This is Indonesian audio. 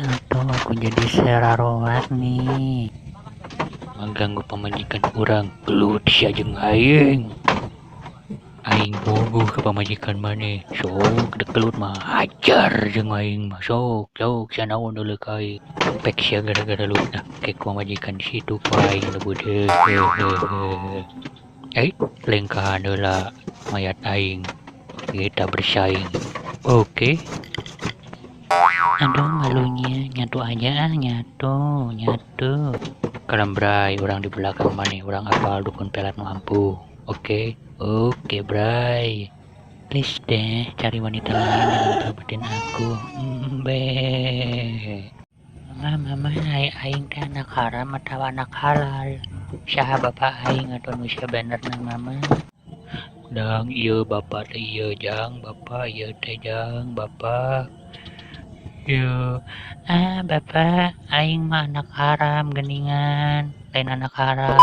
atau aku jadi seraroat nih. Mengganggu pemajikan orang, gelut sia jeung aing. Aing bogoh ke pamajikan mana, sok dekelut mah hajar jeung aing mah, sok sanaon deuleu ka aing. Pek sia gara-gara lutna ke pamajikan situ ku aing lebut lengkahan heula mayat aing. Kita bersaing. Oke. Aduh malunya, nyatu aja nyatu. Kalambrai orang di belakang mana, orang apal dukun pelat mampu. Oke, Bray. Please deh, cari wanita lain yang dapetin aku. Mama, aing teh anak haram atau anak halal? Saha bapak aing atau nusia bener nang mama? Dang iya bapak teh iya jang, bapak iya teh jang, bapak. Yo, bapak, aing mah anak haram geningan, lain anak haram.